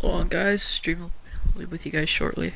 Hold on, guys. Stream will be with you guys shortly.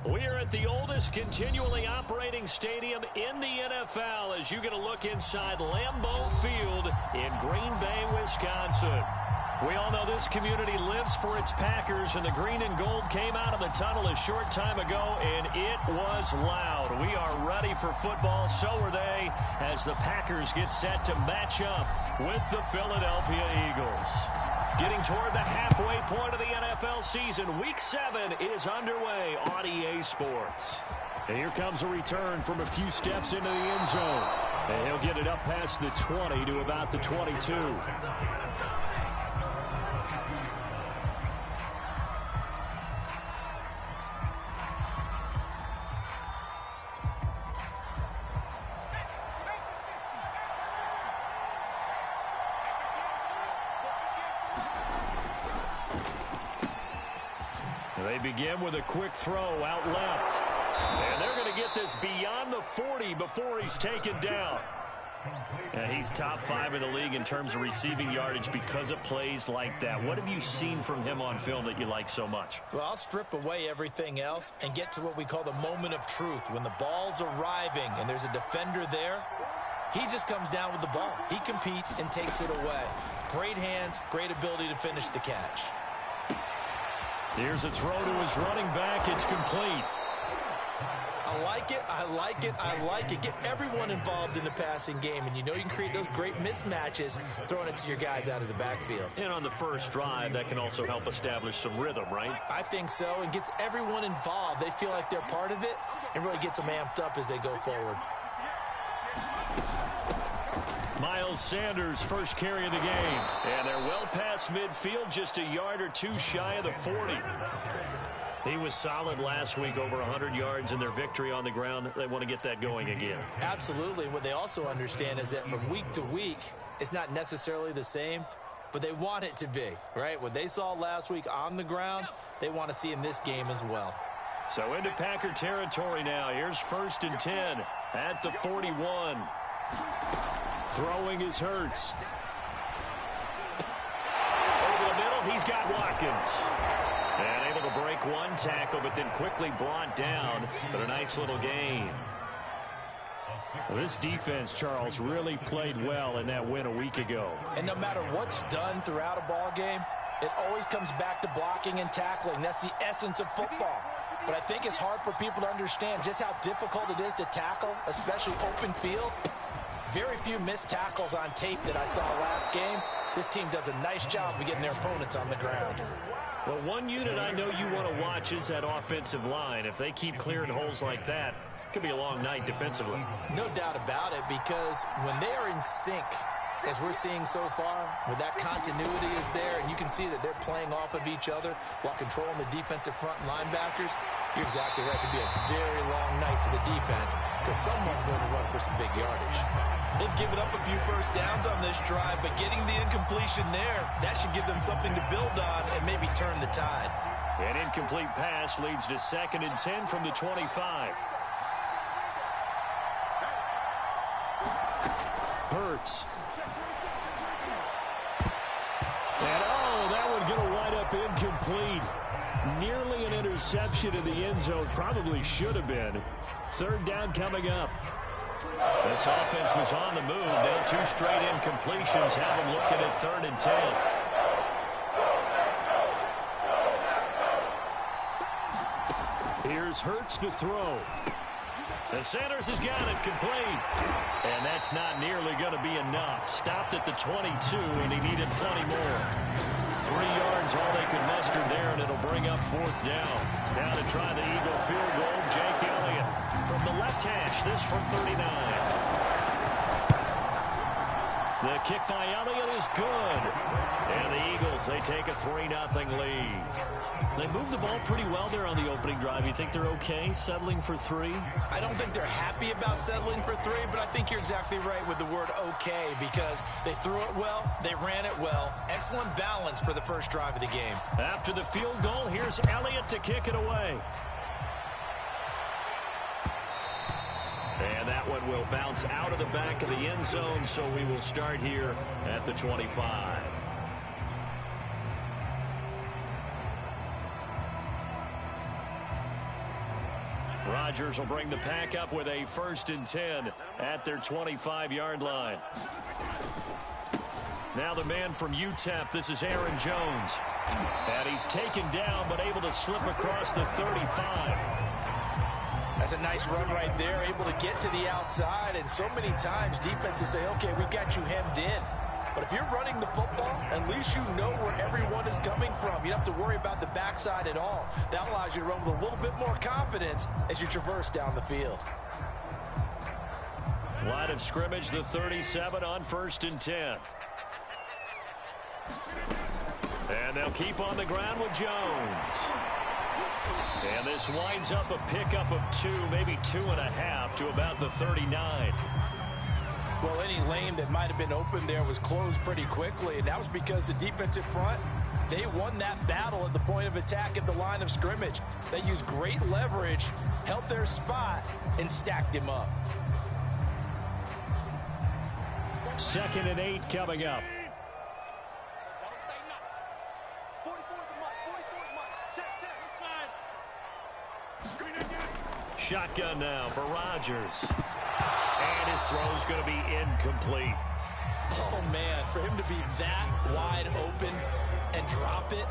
We are at the oldest continually operating stadium in the NFL as you get a look inside Lambeau Field in Green Bay, Wisconsin. We all know this community lives for its Packers, and the green and gold came out of the tunnel a short time ago, and it was loud. We are ready for football, so are they, as the Packers get set to match up with the Philadelphia Eagles. Getting toward the halfway point of the NFL season, Week 7 is underway on EA Sports. And here comes a return from a few steps into the end zone. And he'll get it up past the 20 to about the 22. They begin with a quick throw out left. And they're going to get this beyond the 40 before he's taken down. And he's top 5 in the league in terms of receiving yardage because of plays like that. What have you seen from him on film that you like so much? Well, I'll strip away everything else and get to what we call the moment of truth. When the ball's arriving and there's a defender there, he just comes down with the ball. He competes and takes it away. Great hands, great ability to finish the catch. Here's a throw to his running back. It's complete. I like it, I like it, I like it. Get everyone involved in the passing game, and you know you can create those great mismatches throwing it to your guys out of the backfield. And on the first drive, that can also help establish some rhythm, right? I think so, and gets everyone involved. They feel like they're part of it and really gets them amped up as they go forward. Miles Sanders, first carry of the game. And they're well past midfield, just a yard or two shy of the 40. He was solid last week, over 100 yards in their victory on the ground. They want to get that going again. Absolutely. What they also understand is that from week to week, it's not necessarily the same, but they want it to be, right? What they saw last week on the ground, they want to see in this game as well. So into Packer territory now. Here's 1st and 10 at the 41. Throwing is Hurts. Over the middle, he's got Watkins. And able to break one tackle, but then quickly brought down. But a nice little gain. Well, this defense, Charles, really played well in that win a week ago. And no matter what's done throughout a ball game, it always comes back to blocking and tackling. That's the essence of football. But I think it's hard for people to understand just how difficult it is to tackle, especially open field. Very few missed tackles on tape that I saw last game. This team does a nice job of getting their opponents on the ground. Well, one unit I know you want to watch is that offensive line. If they keep clearing holes like that, it could be a long night defensively. No doubt about it, because when they are in sync, as we're seeing so far, where that continuity is there, and you can see that they're playing off of each other while controlling the defensive front linebackers, you're exactly right. It could be a very long night for the defense because someone's going to run for some big yardage. They've given up a few first downs on this drive, but getting the incompletion there, that should give them something to build on and maybe turn the tide. An incomplete pass leads to 2nd and 10 from the 25. Hurts. And that one going to wind up incomplete. Nearly an interception in the end zone. Probably should have been. 3rd down coming up. This offense was on the move. Now 2 straight incompletions have them looking at 3rd and 10. Here's Hurts to throw. And Sanders has got it complete. And that's not nearly going to be enough. Stopped at the 22, and he needed plenty more. 3 yards, all they could muster there, and it'll bring up 4th down. Now to try the Eagle field goal, Jake Elliott. From the left hash, this from 39. The kick by Elliott is good. And the Eagles, they take a 3-0 lead. They moved the ball pretty well there on the opening drive. You think they're okay settling for 3? I don't think they're happy about settling for 3, but I think you're exactly right with the word okay, because they threw it well, they ran it well. Excellent balance for the first drive of the game. After the field goal, here's Elliott to kick it away. And that one will bounce out of the back of the end zone, so we will start here at the 25. Rodgers will bring the pack up with a 1st and 10 at their 25-yard line. Now the man from UTEP, this is Aaron Jones. And he's taken down, but able to slip across the 35. That's a nice run right there, able to get to the outside, and so many times defenses say, okay, we've got you hemmed in. But if you're running the football, at least you know where everyone is coming from. You don't have to worry about the backside at all. That allows you to run with a little bit more confidence as you traverse down the field. Line of scrimmage, the 37 on 1st and 10. And they'll keep on the ground with Jones. And this winds up a pickup of 2, maybe 2.5 to about the 39. Well, any lane that might have been open there was closed pretty quickly, and that was because the defensive front, they won that battle at the point of attack at the line of scrimmage. They used great leverage, held their spot, and stacked him up. 2nd and 8 coming up. Shotgun now for Rodgers. And his throw's going to be incomplete. Oh, man, for him to be that wide open and drop it,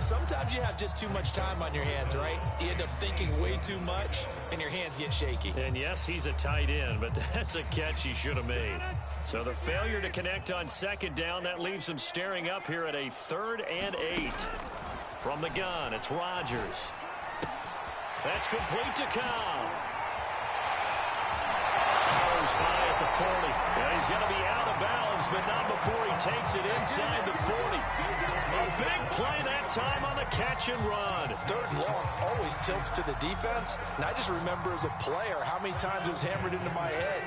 Sometimes you have just too much time on your hands, right? You end up thinking way too much, and your hands get shaky. And yes, he's a tight end, but that's a catch he should have made. So the failure to connect on second down, that leaves him staring up here at a 3rd and 8. From the gun, it's Rodgers. That's complete to Cobb. Goes high at the 40. Yeah, he's going to be out of bounds, but not before he takes it inside the 40. A big play that time on the catch and run. 3rd and long always tilts to the defense. And I just remember as a player how many times it was hammered into my head.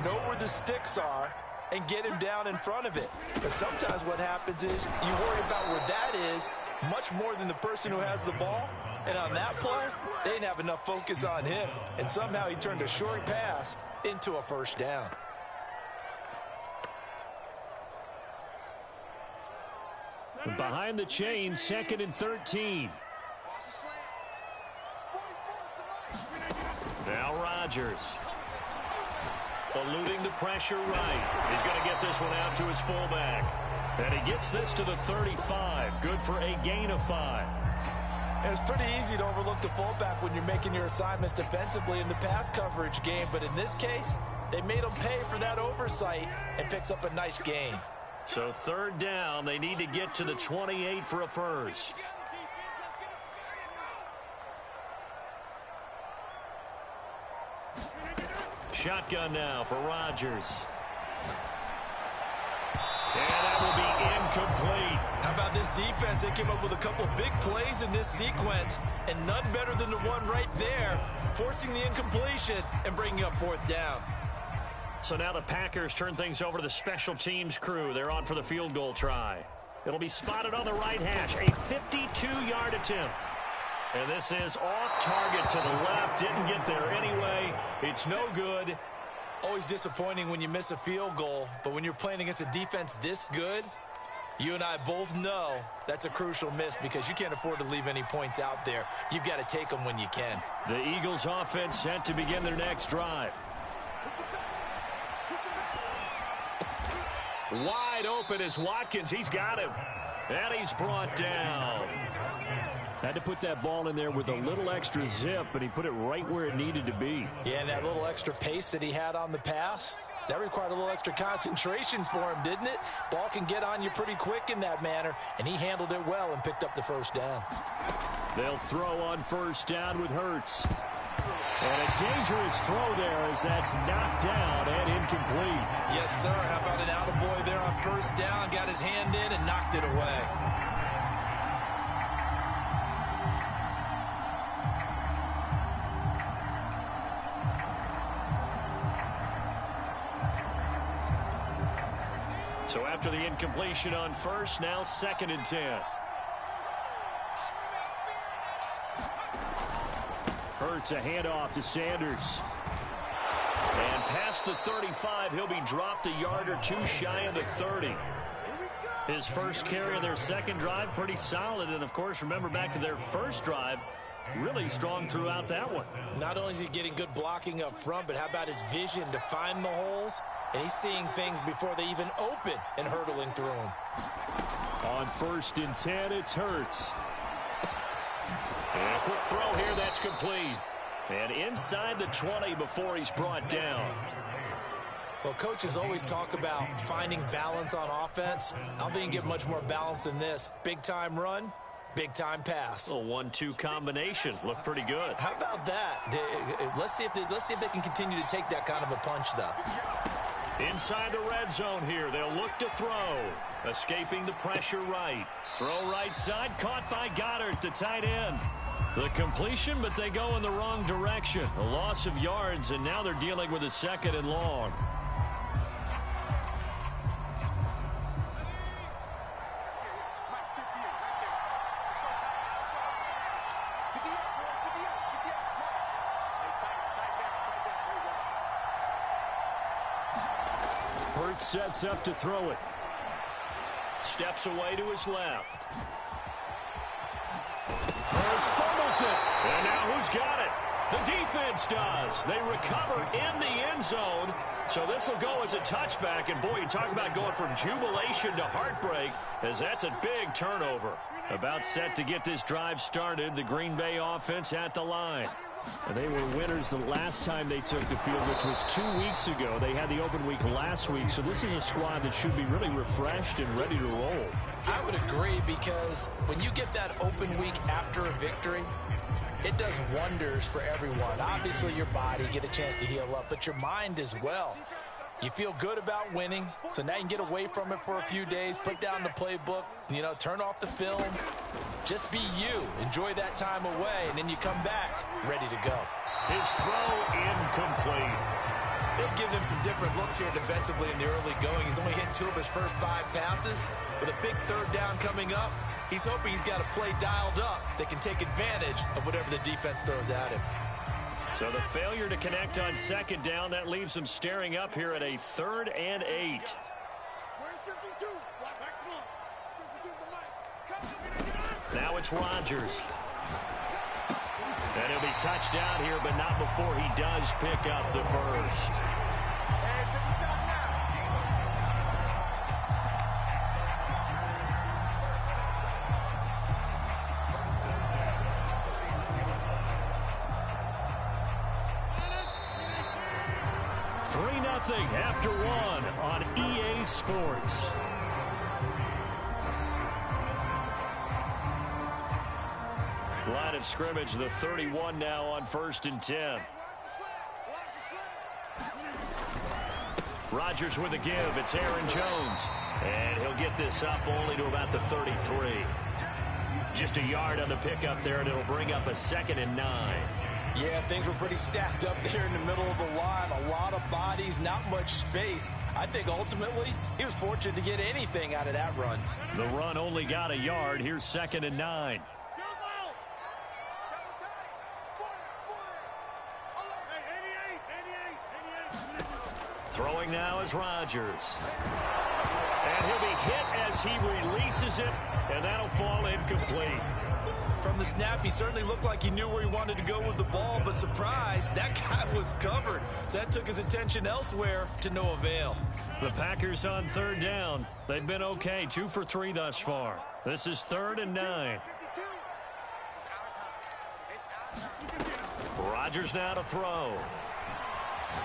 Know where the sticks are and get him down in front of it. But sometimes what happens is you worry about where that is much more than the person who has the ball. And on that play, they didn't have enough focus on him. And somehow he turned a short pass into a 1st down. Behind the chain, 2nd and 13. Now Rodgers. Eluding the pressure right. He's going to get this one out to his fullback. And he gets this to the 35. Good for a gain of 5. It's pretty easy to overlook the fullback when you're making your assignments defensively in the pass coverage game. But in this case, they made him pay for that oversight and picks up a nice gain. So 3rd down, they need to get to the 28 for a 1st. Shotgun now for Rodgers. And that will be incomplete. How about this defense? They came up with a couple big plays in this sequence, and none better than the one right there, forcing the incompletion and bringing up 4th down. So now the Packers turn things over to the special teams crew. They're on for the field goal try. It'll be spotted on the right hash. A 52-yard attempt. And this is off target to the left. Didn't get there anyway. It's no good. Always disappointing when you miss a field goal, but when you're playing against a defense this good, you and I both know that's a crucial miss because you can't afford to leave any points out there. You've got to take them when you can. The Eagles offense set to begin their next drive. Wide open is Watkins. He's got him. And he's brought down. Had to put that ball in there with a little extra zip, but he put it right where it needed to be. Yeah, and that little extra pace that he had on the pass, that required a little extra concentration for him, didn't it? Ball can get on you pretty quick in that manner, and he handled it well and picked up the 1st down. They'll throw on 1st down with Hurts. And a dangerous throw there as that's knocked down and incomplete. Yes, sir. How about an attaboy there on 1st down? Got his hand in and knocked it away. So after the incompletion on 1st, now 2nd and 10. Hurts a handoff to Sanders. And past the 35, he'll be dropped a yard or two shy of the 30. His first carry of their 2nd drive, pretty solid. And, of course, remember back to their 1st drive, really strong throughout that one. Not only is he getting good blocking up front, but how about his vision to find the holes? And he's seeing things before they even open and hurdling through them. On 1st and 10, it's Hurts. And a quick throw here, that's complete. And inside the 20 before he's brought down. Well, coaches always talk about finding balance on offense. I don't think you get much more balance than this. Big-time run, big-time pass. A 1-2 combination. Looked pretty good. How about that? Let's see if they can continue to take that kind of a punch, though. Inside the red zone here, they'll look to throw. Escaping the pressure right. Throw right side, caught by Goddard, the tight end. The completion, but they go in the wrong direction. A loss of yards, and now they're dealing with a 2nd and long. Hurts sets up to throw it. Steps away to his left. Hurts fumbles it. And now who's got it? The defense does. They recover in the end zone. So this will go as a touchback. And, boy, you talk about going from jubilation to heartbreak, as that's a big turnover. About set to get this drive started. The Green Bay offense at the line. And they were winners the last time they took the field, which was 2 weeks ago. They had the open week last week, so this is a squad that should be really refreshed and ready to roll. I would agree, because when you get that open week after a victory, it does wonders for everyone. Obviously, your body, get a chance to heal up, but your mind as well. You feel good about winning, so now you can get away from it for a few days, put down the playbook, turn off the film. Just be you. Enjoy that time away, and then you come back ready to go. His throw incomplete. They've given him some different looks here defensively in the early going. He's only hit 2 of his first 5 passes. With a big third down coming up, he's hoping he's got a play dialed up that can take advantage of whatever the defense throws at him. So the failure to connect on second down, that leaves them staring up here at a 3rd and 8. Now it's Rodgers. And he'll be touched down here, but not before he does pick up the first. After 1 on EA Sports. Line of scrimmage, the 31 now on 1st and 10. Rodgers with a give. It's Aaron Jones. And he'll get this up only to about the 33. Just a yard on the pickup there, and it'll bring up a 2nd and 9. Yeah, things were pretty stacked up there in the middle of the line. A lot of bodies, not much space. I think ultimately he was fortunate to get anything out of that run. The run only got a yard. Here's 2nd and 9. Throwing now is Rodgers. And he'll be hit as he releases it, and that'll fall incomplete. From the snap, he certainly looked like he knew where he wanted to go with the ball, but surprise, that guy was covered. So that took his attention elsewhere to no avail. The Packers on 3rd down. They've been okay, 2 for 3 thus far. This is 3rd and 9. Rodgers now to throw.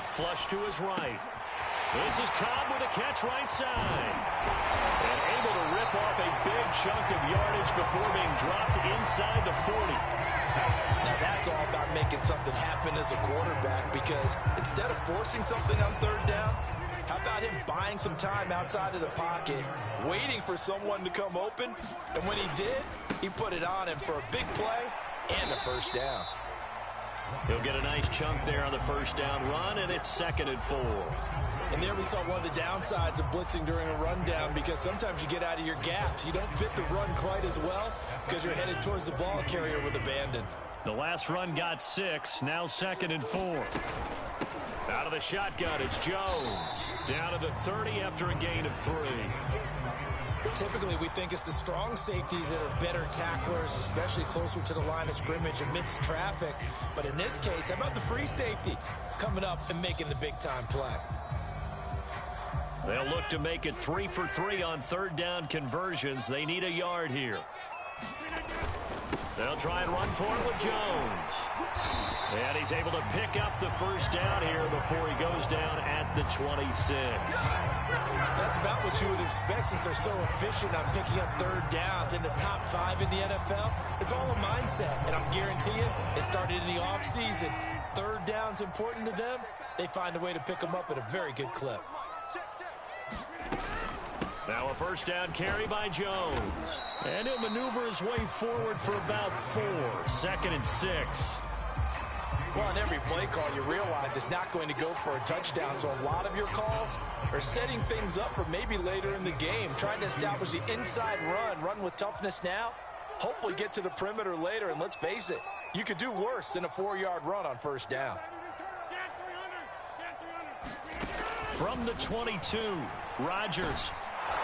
Flush to his right. This is Cobb with a catch right side. And able to rip off a big chunk of yardage before being dropped inside the 40. Now that's all about making something happen as a quarterback, because instead of forcing something on 3rd down, how about him buying some time outside of the pocket, waiting for someone to come open, and when he did, he put it on him for a big play and a 1st down. He'll get a nice chunk there on the 1st down run, and it's 2nd and 4. And there we saw one of the downsides of blitzing during a rundown, because sometimes you get out of your gaps. You don't fit the run quite as well because you're headed towards the ball carrier with abandon. The last run got 6, now 2nd and 4. Out of the shotgun, it's Jones. Down to the 30 after a gain of 3. Typically, we think it's the strong safeties that are better tacklers, especially closer to the line of scrimmage amidst traffic. But in this case, how about the free safety coming up and making the big-time play? They'll look to make it 3 for 3 on 3rd down conversions. They need a yard here. They'll try and run for it with Jones. And he's able to pick up the 1st down here before he goes down at the 26. That's about what you would expect, since they're so efficient on picking up 3rd downs in the top 5 in the NFL. It's all a mindset, and I'm guarantee you, it started in the offseason. 3rd down's important to them. They find a way to pick them up at a very good clip. Now a 1st down carry by Jones. And he'll maneuver his way forward for about 4. 2nd and 6. Well, on every play call, you realize it's not going to go for a touchdown. So a lot of your calls are setting things up for maybe later in the game, trying to establish the inside run with toughness now, hopefully get to the perimeter later. And let's face it, you could do worse than a 4-yard run on 1st down. From the 22, Rodgers.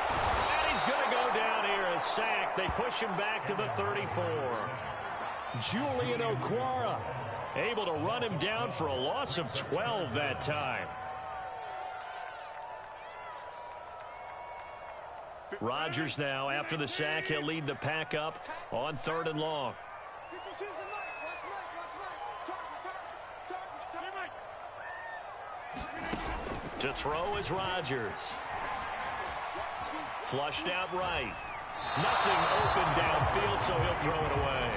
And he's going to go down here, a sack. They push him back to the 34. Julian Okwara able to run him down for a loss of 12 that time. Rodgers now, after the sack, he'll lead the pack up on 3rd and long. To throw is Rodgers. Flushed out right. Nothing open downfield, so he'll throw it away.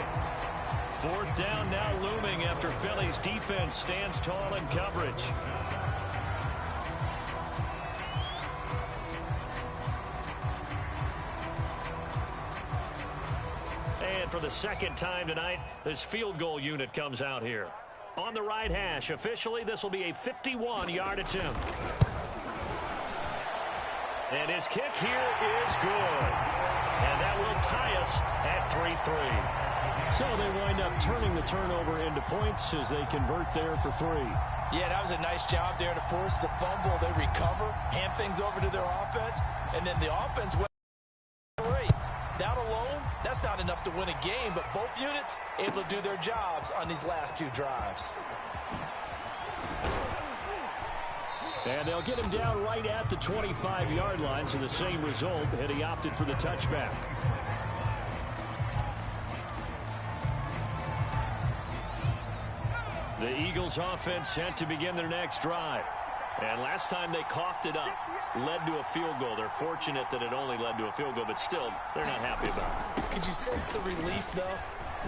4th down now looming after Philly's defense stands tall in coverage. And for the 2nd time tonight, this field goal unit comes out here. On the right hash, officially, this will be a 51-yard attempt. And his kick here is good. And that will tie us at 3-3. So they wind up turning the turnover into points as they convert there for 3. Yeah, that was a nice job there to force the fumble. They recover, hand things over to their offense, and then the offense went great. That alone, that's not enough to win a game, but both units able to do their jobs on these last 2 drives. And they'll get him down right at the 25-yard line, so the same result, and he opted for the touchback. The Eagles offense set to begin their next drive. And last time they coughed it up, led to a field goal. They're fortunate that it only led to a field goal, but still, they're not happy about it. Could you sense the relief, though,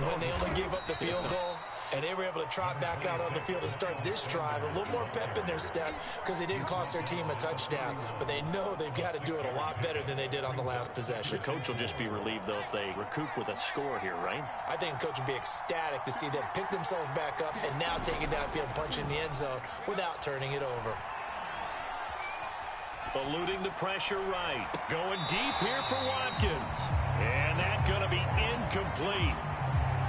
when they only gave up the field goal? And they were able to trot back out on the field and start this drive. A little more pep in their step because they didn't cost their team a touchdown. But they know they've got to do it a lot better than they did on the last possession. The coach will just be relieved, though, if they recoup with a score here, right? I think the coach will be ecstatic to see them pick themselves back up and now take it downfield, punch in the end zone without turning it over. Eluding the pressure right. Going deep here for Watkins. And that's going to be incomplete.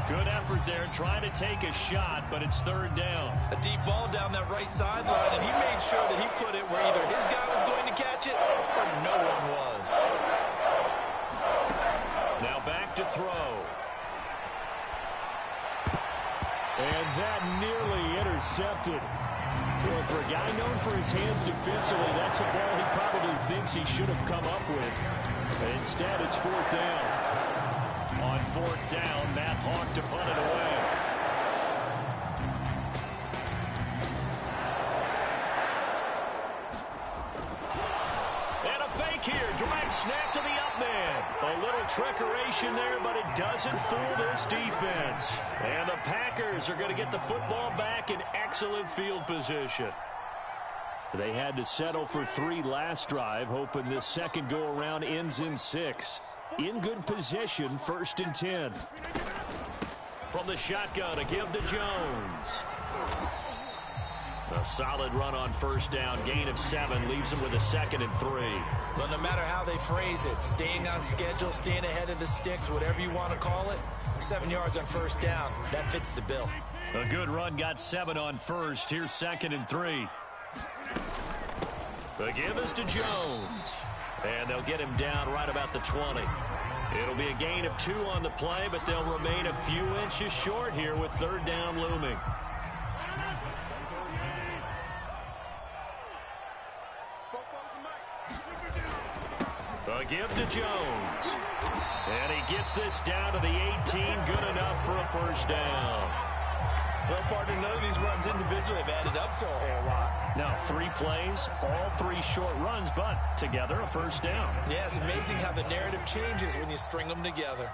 Good effort there, trying to take a shot, but it's 3rd down. A deep ball down that right sideline, and he made sure that he put it where either his guy was going to catch it or no one was. Now back to throw. And that nearly intercepted. Well, for a guy known for his hands defensively, that's a ball he probably thinks he should have come up with. Instead, it's 4th down. On 4th down, Matt Hawk to punt it away. And a fake here. Direct snap to the up man. A little trickeration there, but it doesn't fool this defense. And the Packers are going to get the football back in excellent field position. They had to settle for 3 last drive, hoping this second go-around ends in 6. In good position, 1st and 10. From the shotgun, a give to Jones. A solid run on 1st down. Gain of 7 leaves him with a 2nd and 3. Well, no matter how they phrase it, staying on schedule, staying ahead of the sticks, whatever you want to call it, 7 yards on 1st down, that fits the bill. A good run, got 7 on 1st. Here's 2nd and 3. The give is to Jones. And they'll get him down right about the 20. It'll be a gain of 2 on the play, but they'll remain a few inches short here with 3rd down looming. A give to Jones. And he gets this down to the 18. Good enough for a 1st down. Well, partner, none of these runs individually have added up to a whole lot. Now 3 plays, all 3 short runs, but together a 1st down. Yeah, it's amazing how the narrative changes when you string them together.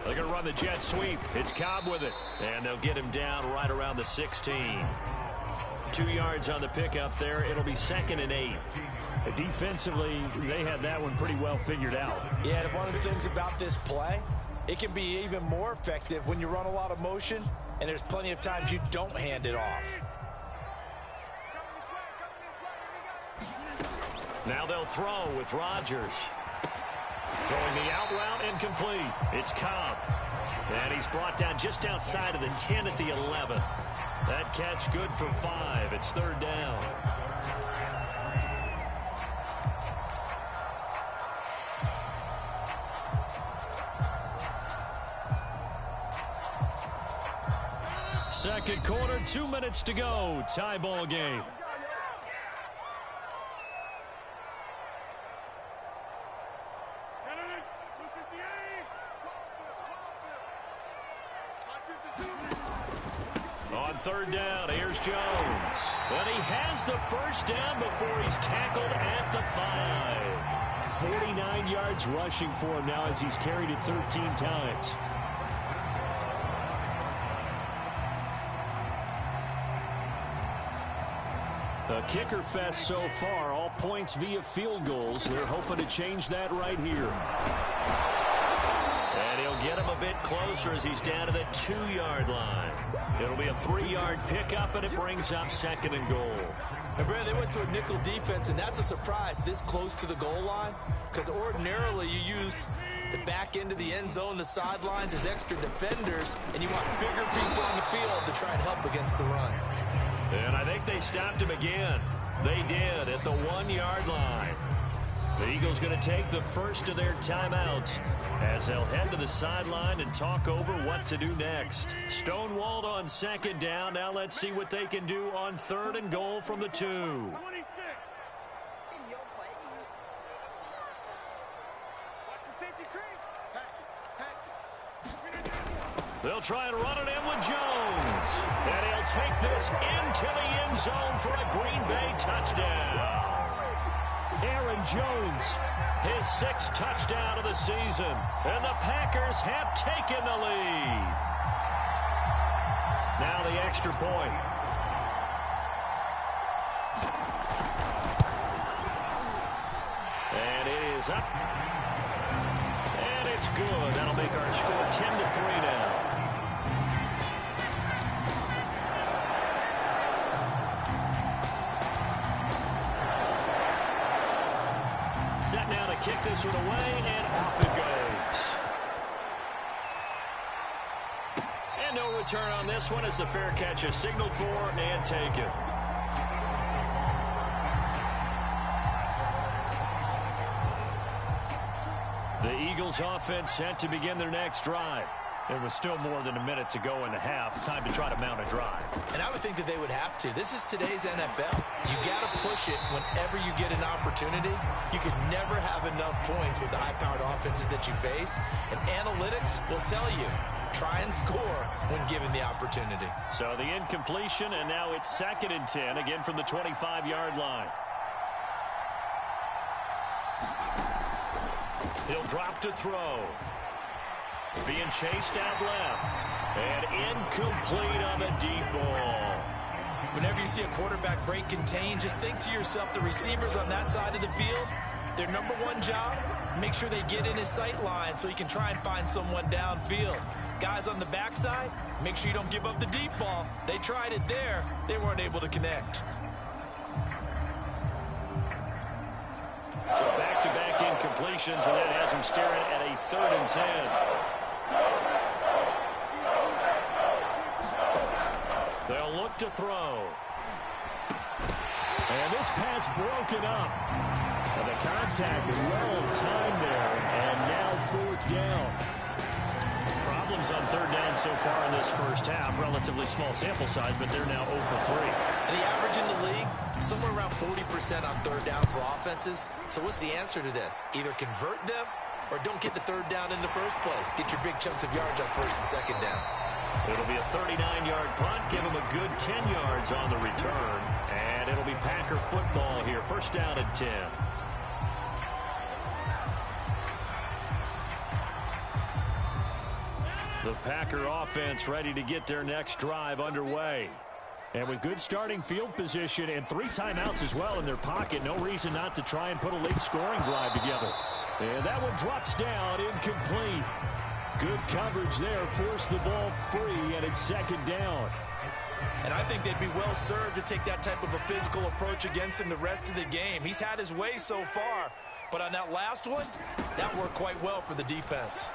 They're going to run the jet sweep. It's Cobb with it. And they'll get him down right around the 16. 2 yards on the pickup there. It'll be 2nd and 8. Defensively, they had that one pretty well figured out. Yeah, and one of the things about this play, it can be even more effective when you run a lot of motion, and there's plenty of times you don't hand it off. Now they'll throw with Rodgers. Throwing the out route incomplete. It's Cobb. And he's brought down just outside of the 10 at the 11. That catch good for 5. It's 3rd down. Second quarter, 2 minutes to go. Tie ball game. On third down, here's Jones. And he has the first down before he's tackled at the 5. 49 yards rushing for him now as he's carried it 13 times. A kicker fest so far, all points via field goals. They're hoping to change that right here. And he'll get him a bit closer as he's down to the 2-yard line. It'll be a 3-yard pickup, and it brings up 2nd and goal. And Brad, they went to a nickel defense, and that's a surprise this close to the goal line, because ordinarily you use the back end of the end zone, the sidelines as extra defenders, and you want bigger people on the field to try and help against the run. And I think they stopped him again. They did at the 1-yard line. The Eagles going to take the first of their timeouts as they'll head to the sideline and talk over what to do next. Stonewalled on 2nd down. Now let's see what they can do on 3rd and goal from the 2. They'll try and run it in with Jones. And he'll take this into the end zone for a Green Bay touchdown. Aaron Jones, his 6th touchdown of the season. And the Packers have taken the lead. Now the extra point. And it is up. And it's good. That'll make our score 10-3 now. Set now to kick this one away, and off it goes. And no return on this one as the fair catch is signaled for and taken. The Eagles offense set to begin their next drive. There was still more than a minute to go in the half. Time to try to mount a drive. And I would think that they would have to. This is today's NFL. You got to push it whenever you get an opportunity. You can never have enough points with the high-powered offenses that you face. And analytics will tell you, try and score when given the opportunity. So the incompletion, and now it's 2nd and 10, again from the 25-yard line. He'll drop to throw. Being chased out left. And incomplete on the deep ball. Whenever you see a quarterback break contain, just think to yourself, the receivers on that side of the field, their number one job, make sure they get in his sight line so he can try and find someone downfield. Guys on the backside, make sure you don't give up the deep ball. They tried it there. They weren't able to connect. So back-to-back incompletions, and that has him staring at a 3rd and 10. They'll look to throw. And this pass broken up. And the contact well timed there. And now 4th down. Problems on 3rd down so far in this first half. Relatively small sample size, but they're now 0 for 3. And the average in the league, somewhere around 40% on 3rd down for offenses. So what's the answer to this? Either convert them or don't get the 3rd down in the first place. Get your big chunks of yards on 1st and 2nd down. It'll be a 39-yard punt. Give him a good 10 yards on the return. And it'll be Packer football here. 1st down and 10. The Packer offense ready to get their next drive underway. And with good starting field position and 3 timeouts as well in their pocket, no reason not to try and put a late scoring drive together. And that one drops down, incomplete. Good coverage there, forced the ball free, and it's 2nd down. And I think they'd be well served to take that type of a physical approach against him the rest of the game. He's had his way so far, but on that last one, that worked quite well for the defense.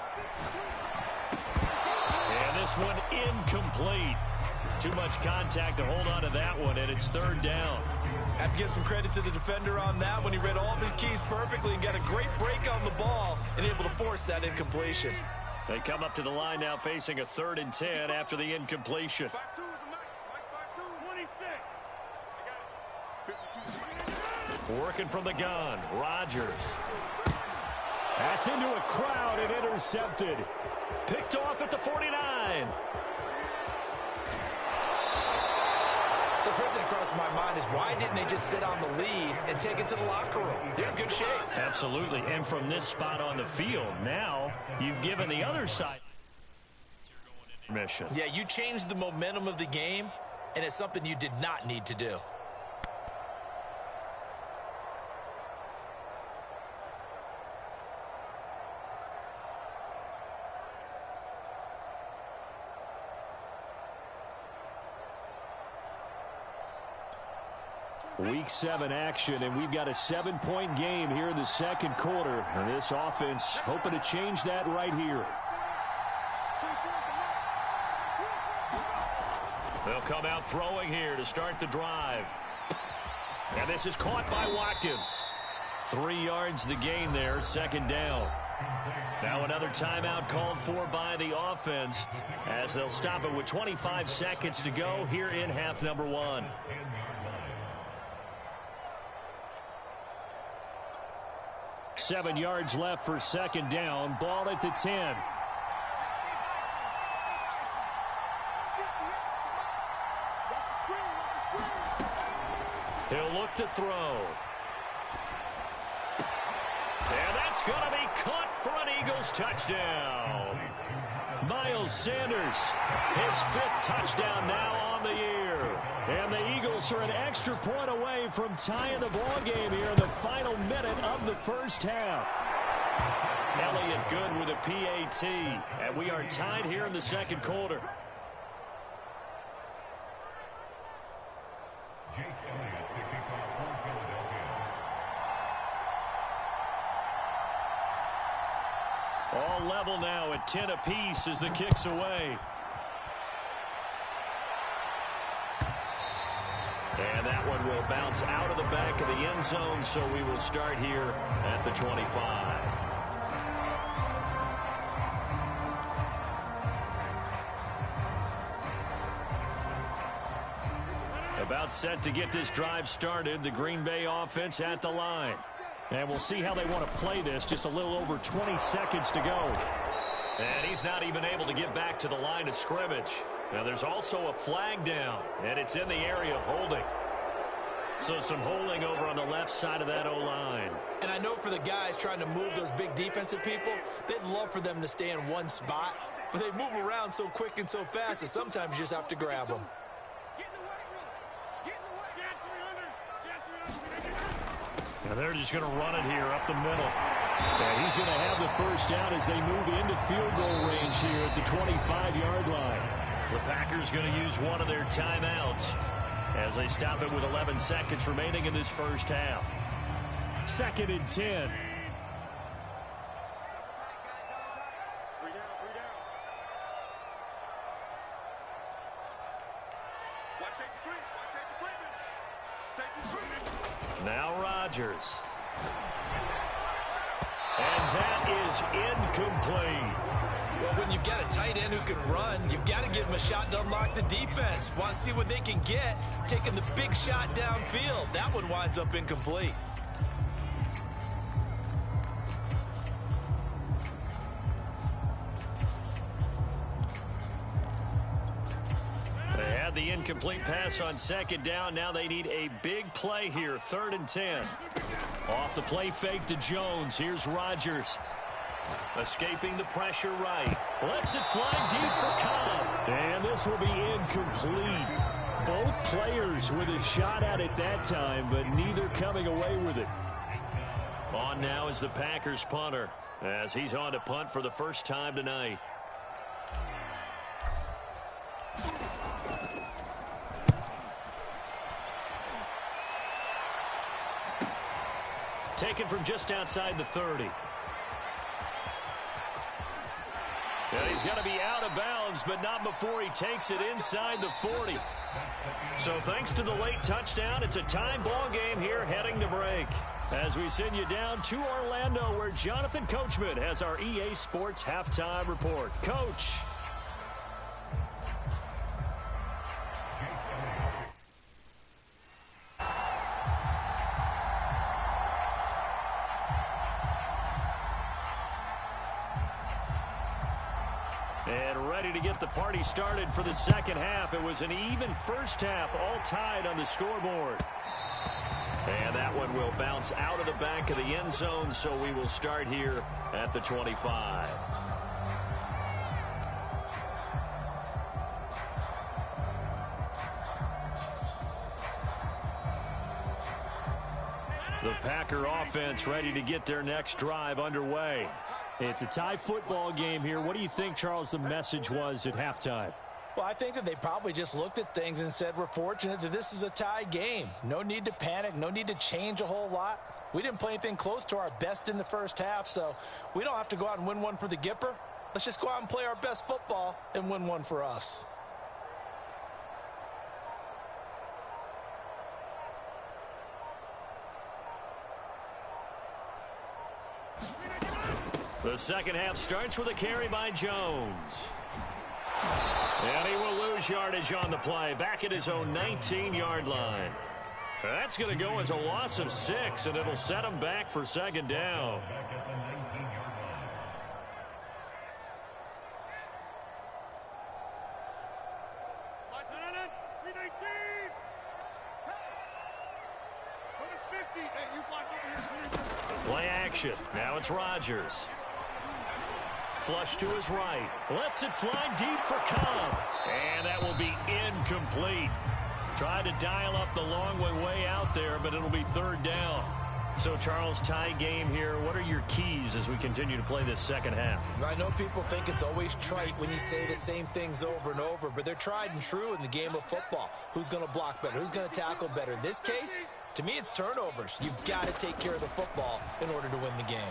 And this one incomplete. Too much contact to hold on to that one, and it's 3rd down. Have to give some credit to the defender on that when he read all of his keys perfectly and got a great break on the ball and able to force that incompletion. They come up to the line now facing a 3rd and 10 after the incompletion. Working from the gun, Rodgers. That's into a crowd and intercepted. Picked off at the 49. So the first thing that crosses my mind is why didn't they just sit on the lead and take it to the locker room? They're in good shape. Absolutely. And from this spot on the field, now you've given the other side mission. Yeah, you changed the momentum of the game, and it's something you did not need to do. Week 7 action, and we've got a 7-point game here in the second quarter. And this offense hoping to change that right here. They'll come out throwing here to start the drive. And this is caught by Watkins. 3 yards the gain there, second down. Now another timeout called for by the offense as they'll stop it with 25 seconds to go here in half number 1. Seven yards left for second down. Ball at the 10. He'll look to throw. And that's going to be caught for an Eagles touchdown. Miles Sanders, his 5th touchdown now on the year. And the Eagles are an extra point away from tying the ball game here in the final minute of the first half. Elliott good with a PAT. And we are tied here in the second quarter. All level now at 10 apiece as the kick's away. And that one will bounce out of the back of the end zone, so we will start here at the 25. About set to get this drive started, the Green Bay offense at the line. And we'll see how they want to play this. Just a little over 20 seconds to go. And he's not even able to get back to the line of scrimmage. Now there's also a flag down, and it's in the area of holding. So some holding over on the left side of that O-line. And I know for the guys trying to move those big defensive people, they'd love for them to stay in one spot. But they move around so quick and so fast that sometimes you just have to grab them. Now they're just going to run it here up the middle. And he's going to have the first down as they move into field goal range here at the 25-yard line. The Packers going to use one of their timeouts as they stop it with 11 seconds remaining in this first half. 2nd and 10. Now Rodgers. And that is incomplete. Well, when you've got a tight end who can run, you've got to give him a shot to unlock the defense. Want to see what they can get, taking the big shot downfield. That one winds up incomplete. They had the incomplete pass on second down. Now they need a big play here. 3rd and 10. Off the play fake to Jones. Here's Rodgers. Escaping the pressure right. Lets it fly deep for Cobb. And this will be incomplete. Both players with a shot at it that time, but neither coming away with it. On now is the Packers punter as he's on to punt for the first time tonight. Taken from just outside the 30. And he's going to be out of bounds, but not before he takes it inside the 40. So thanks to the late touchdown, it's a tie ball game here heading to break. As we send you down to Orlando, where Jonathan Coachman has our EA Sports halftime report. Coach. And ready to get the party started for the second half. It was an even first half, all tied on the scoreboard. And that one will bounce out of the back of the end zone, so we will start here at the 25. The Packer offense ready to get their next drive underway. It's a tie football game here. What do you think, Charles, the message was at halftime? Well, I think that they probably just looked at things and said, we're fortunate that this is a tie game. No need to panic. No need to change a whole lot. We didn't play anything close to our best in the first half, so we don't have to go out and win one for the Gipper. Let's just go out and play our best football and win one for us. The second half starts with a carry by Jones. And he will lose yardage on the play, back at his own 19-yard line. That's going to go as a loss of 6, and it'll set him back for second down. Play action. Now it's Rodgers. Flush to his right. Lets it fly deep for Cobb. And that will be incomplete. Tried to dial up the long way out there, but it'll be third down. So, Charles, tie game here. What are your keys as we continue to play this second half? I know people think it's always trite when you say the same things over and over, but they're tried and true in the game of football. Who's going to block better? Who's going to tackle better? In this case, to me, it's turnovers. You've got to take care of the football in order to win the game.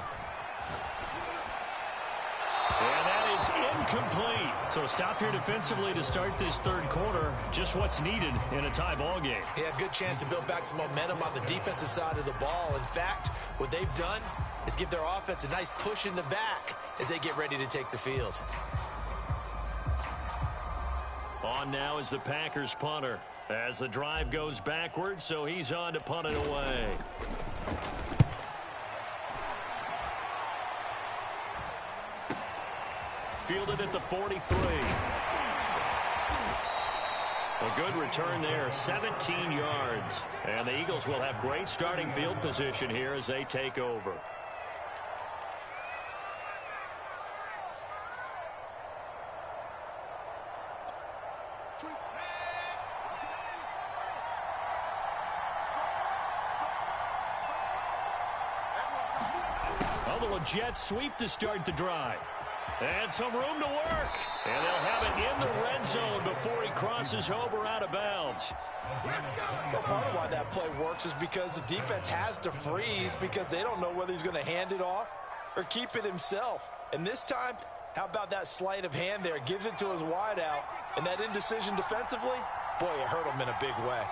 And that is incomplete. So stop here defensively to start this third quarter. Just what's needed in a tie ball game. Yeah, good chance to build back some momentum on the defensive side of the ball. In fact, what they've done is give their offense a nice push in the back as they get ready to take the field. On now is the Packers punter as the drive goes backwards, so he's on to punt it away. Fielded at the 43. A good return there, 17 yards. And the Eagles will have great starting field position here as they take over. A little jet sweep to start the drive. And some room to work. And they'll have it in the red zone before he crosses over out of bounds. Well, part of why that play works is because the defense has to freeze because they don't know whether he's going to hand it off or keep it himself. And this time, how about that sleight of hand there? Gives it to his wideout. And that indecision defensively, boy, it hurt him in a big way.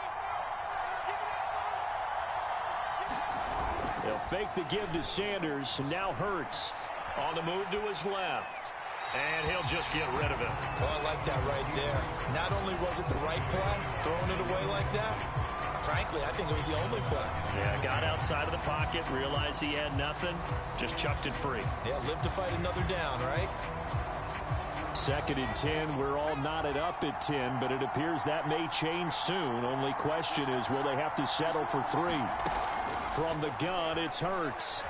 They'll fake the give to Sanders, and now Hurts. On the move to his left. And he'll just get rid of it. Well, I like that right there. Not only was it the right play, throwing it away like that, frankly, I think it was the only play. Yeah, got outside of the pocket, realized he had nothing, just chucked it free. Yeah, live to fight another down, right? 2nd and 10. We're all knotted up at 10, but it appears that may change soon. Only question is, will they have to settle for 3? From the gun, it's Hurts.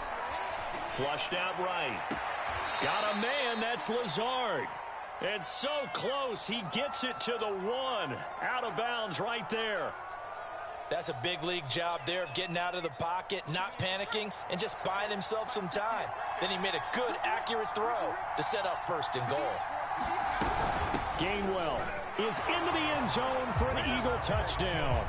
Flushed out right. Got a man, that's Lazard. And so close, he gets it to the 1. Out of bounds right there. That's a big league job there of getting out of the pocket, not panicking, and just buying himself some time. Then he made a good, accurate throw to set up 1st and goal. Gainwell is into the end zone for an Eagle touchdown.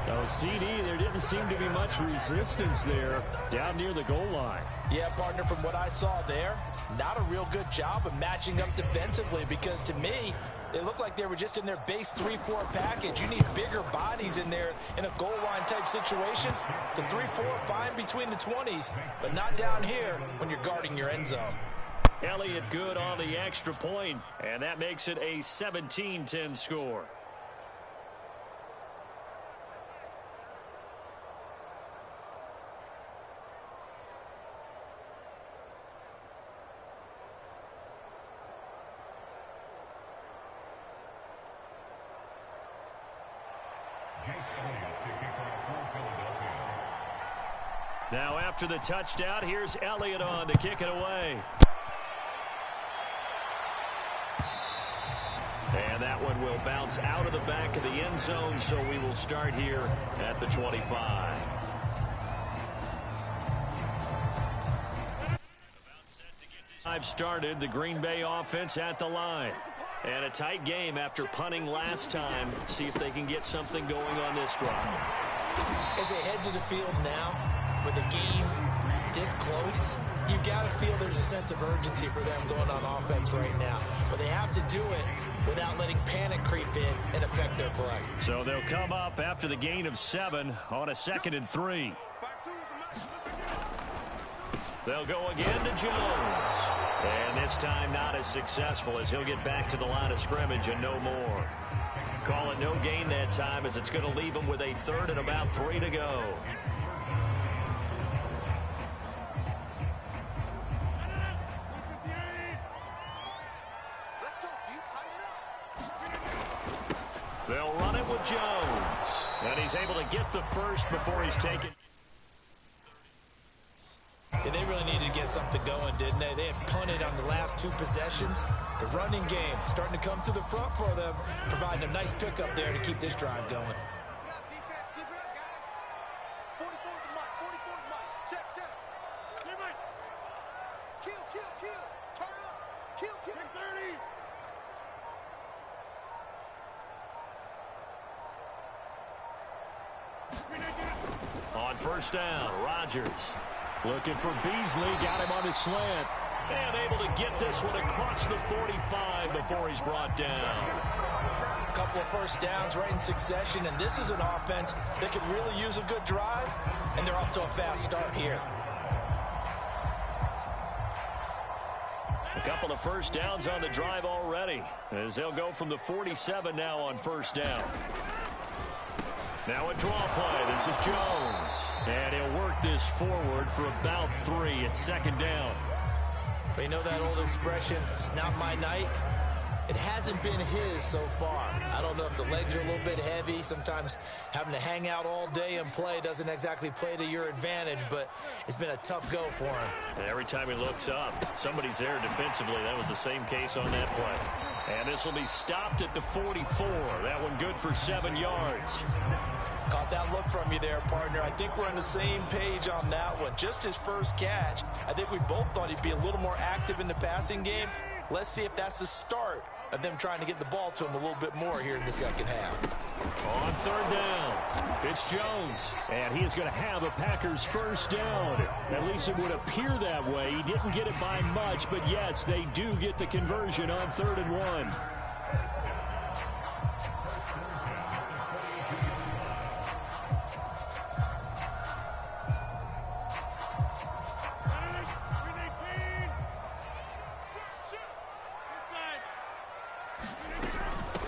No, CD, there didn't seem to be much resistance there down near the goal line. Yeah, partner, from what I saw there, not a real good job of matching up defensively because to me, they look like they were just in their base 3-4 package. You need bigger bodies in there in a goal line type situation. The 3-4 fine between the 20s, but not down here when you're guarding your end zone. Elliott good on the extra point, and that makes it a 17-10 score. Now after the touchdown, here's Elliott on to kick it away. And that one will bounce out of the back of the end zone, so we will start here at the 25. I've started the Green Bay offense at the line. And a tight game after punting last time. See if they can get something going on this drive. As they head to the field now, with the game this close, you've got to feel there's a sense of urgency for them going on offense right now. But they have to do it without letting panic creep in and affect their play. So they'll come up after the gain of 7 on a 2nd and 3. They'll go again to Jones. And this time not as successful as he'll get back to the line of scrimmage and no more. Call it no gain that time as it's going to leave him with a 3rd and about 3 to go. They'll run it with Jones. And he's able to get the first before he's taken. And they really needed to get something going, didn't they? They had punted on the last 2 possessions. The running game starting to come to the front for them, providing a nice pickup there to keep this drive going. On first down, Rodgers. Looking for Beasley, got him on his slant. And able to get this one across the 45 before he's brought down. A couple of first downs right in succession, and this is an offense that could really use a good drive, and they're off to a fast start here. A couple of first downs on the drive already, as they'll go from the 47 now on first down. Now a draw play. This is Jones. And he'll work this forward for about 3 at 2nd down. But you know that old expression, it's not my night? It hasn't been his so far. I don't know if the legs are a little bit heavy. Sometimes having to hang out all day and play doesn't exactly play to your advantage, but it's been a tough go for him. And every time he looks up, somebody's there defensively. That was the same case on that play. And this will be stopped at the 44. That one good for 7 yards. Caught that look from you there, partner. I think we're on the same page on that one. Just his first catch. I think we both thought he'd be a little more active in the passing game. Let's see if that's the start of them trying to get the ball to him a little bit more here in the second half. On 3rd down, it's Jones. And he is going to have a Packers first down. At least it would appear that way. He didn't get it by much, but yes, they do get the conversion on 3rd and 1.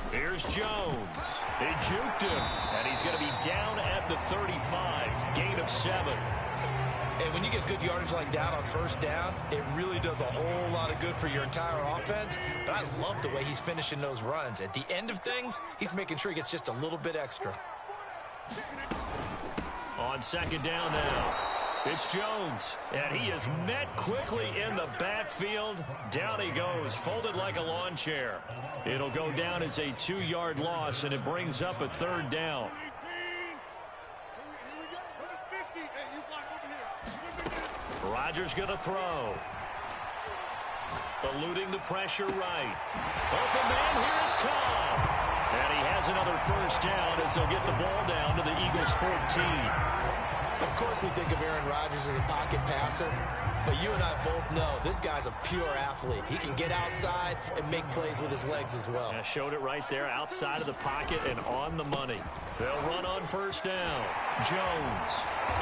Here's Jones. They juked him, and he's going to be down at the 35. Gain of 7. And when you get good yardage like that on first down, it really does a whole lot of good for your entire offense. But I love the way he's finishing those runs. At the end of things, he's making sure he gets just a little bit extra. On 2nd down now, it's Jones. And he is met quickly in the backfield. Down he goes, folded like a lawn chair. It'll go down as a 2-yard loss, and it brings up a 3rd down. Rodgers going to throw. Eluding the pressure right. Open man, here's Cobb. And he has another first down as they'll get the ball down to the Eagles' 14. Of course we think of Aaron Rodgers as a pocket passer, but you and I both know this guy's a pure athlete. He can get outside and make plays with his legs as well. Yeah, showed it right there outside of the pocket and on the money. They'll run on first down. Jones.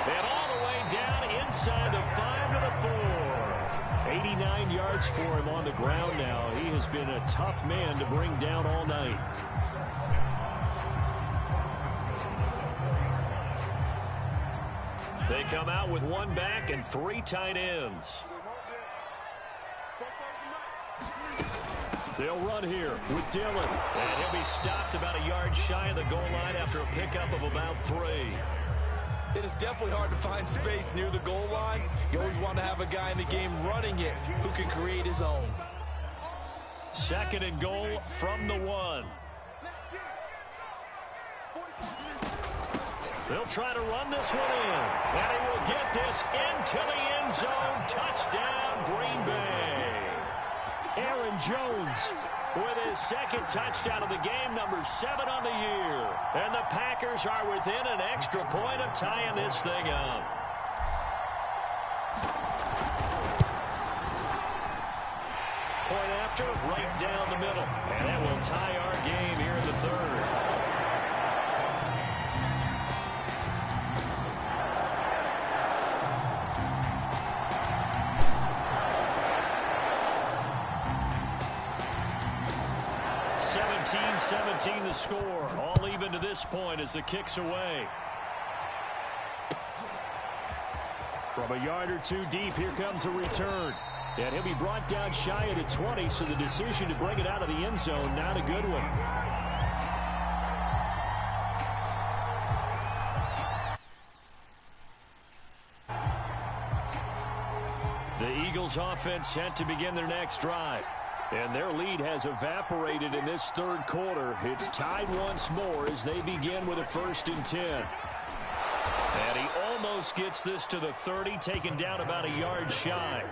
And all the way down inside the 5 to the 4. 89 yards for him on the ground now. He has been a tough man to bring down all night. They come out with 1 back and 3 tight ends. They'll run here with Dillon. And he'll be stopped about a yard shy of the goal line after a pickup of about 3. It is definitely hard to find space near the goal line. You always want to have a guy in the game running it who can create his own. 2nd and goal from the 1. They'll try to run this one in. And he will get this into the end zone. Touchdown, Green Bay. Aaron Jones with his 2nd touchdown of the game, number 7 on the year. And the Packers are within an extra point of tying this thing up. Point after, right down the middle. And that will tie our game here in the 3rd. (17-17) the score. All even to this point as the kick's away. From a yard or two deep, here comes a return. And he'll be brought down shy of the 20, so the decision to bring it out of the end zone, not a good one. The Eagles offense set to begin their next drive. And their lead has evaporated in this 3rd quarter. It's tied once more as they begin with a 1st and 10. And he almost gets this to the 30, taken down about a yard shy.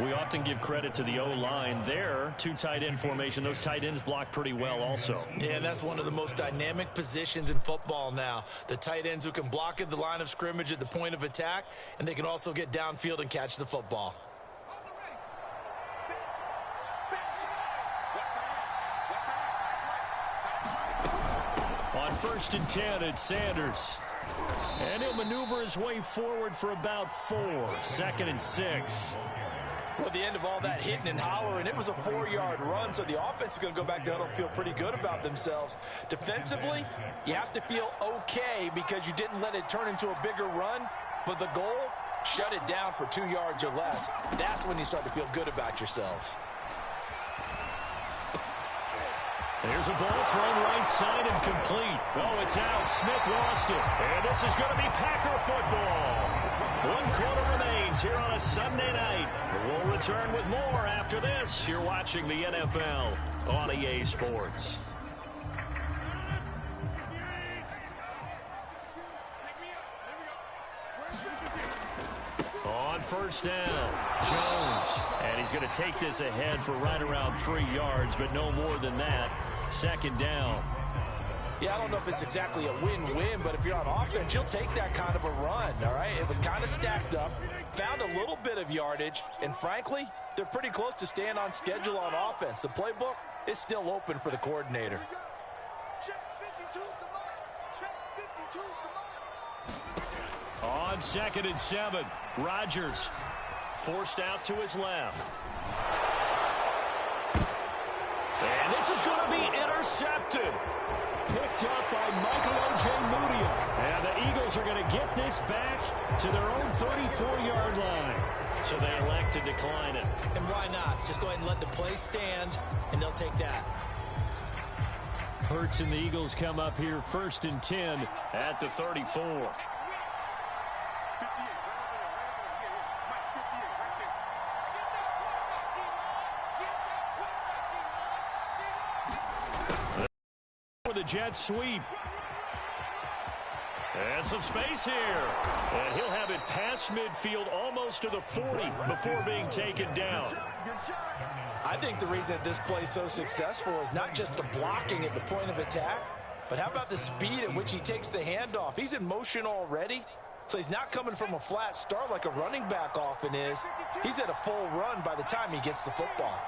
We often give credit to the O-line there. 2 tight end formation. Those tight ends block pretty well also. Yeah, and that's one of the most dynamic positions in football now. The tight ends who can block at the line of scrimmage at the point of attack, and they can also get downfield and catch the football. On 1st and 10, it's Sanders. And he'll maneuver his way forward for about 4. 2nd and 6. Well, at the end of all that hitting and hollering, it was a 4-yard run, so the offense is going to go back down and feel pretty good about themselves. Defensively, you have to feel okay because you didn't let it turn into a bigger run, but the goal, shut it down for 2 yards or less. That's when you start to feel good about yourselves. There's a ball thrown right side and complete. Oh, it's out. Smith lost it. And this is going to be Packer football. 1 quarter remains here on a Sunday night. We'll return with more after this. You're watching the NFL on EA Sports. On 1st down, Jones. And he's going to take this ahead for right around 3 yards, but no more than that. 2nd down. Yeah, I don't know if it's exactly a win-win, but if you're on offense, you'll take that kind of a run, all right? It was kind of stacked up, found a little bit of yardage, and frankly, they're pretty close to staying on schedule on offense. The playbook is still open for the coordinator. On 2nd and 7, Rodgers forced out to his left. And this is going to be intercepted. Picked up by Michael Ojemudia. And the Eagles are going to get this back to their own 34-yard line. So they elect to decline it. And why not? Just go ahead and let the play stand, and they'll take that. Hurts and the Eagles come up here 1st and 10 at the 34. With a jet sweep. And some space here. And he'll have it past midfield almost to the 40 before being taken down. I think the reason this play is so successful is not just the blocking at the point of attack, but how about the speed at which he takes the handoff? He's in motion already, so he's not coming from a flat start like a running back often is. He's at a full run by the time he gets the football.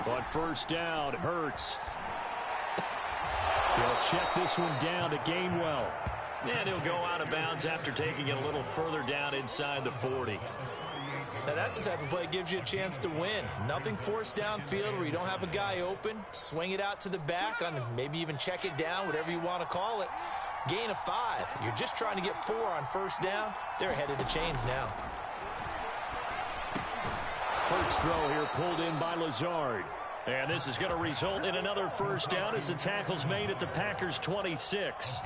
On 1st down, Hurts. He'll check this one down to Gainwell. And he'll go out of bounds after taking it a little further down inside the 40. Now that's the type of play that gives you a chance to win. Nothing forced downfield where you don't have a guy open. Swing it out to the back, on maybe even check it down, whatever you want to call it. Gain of 5. You're just trying to get 4 on 1st down. They're ahead of the chains now. Hurts throw here pulled in by Lazard. And this is going to result in another first down as the tackle's made at the Packers' 26.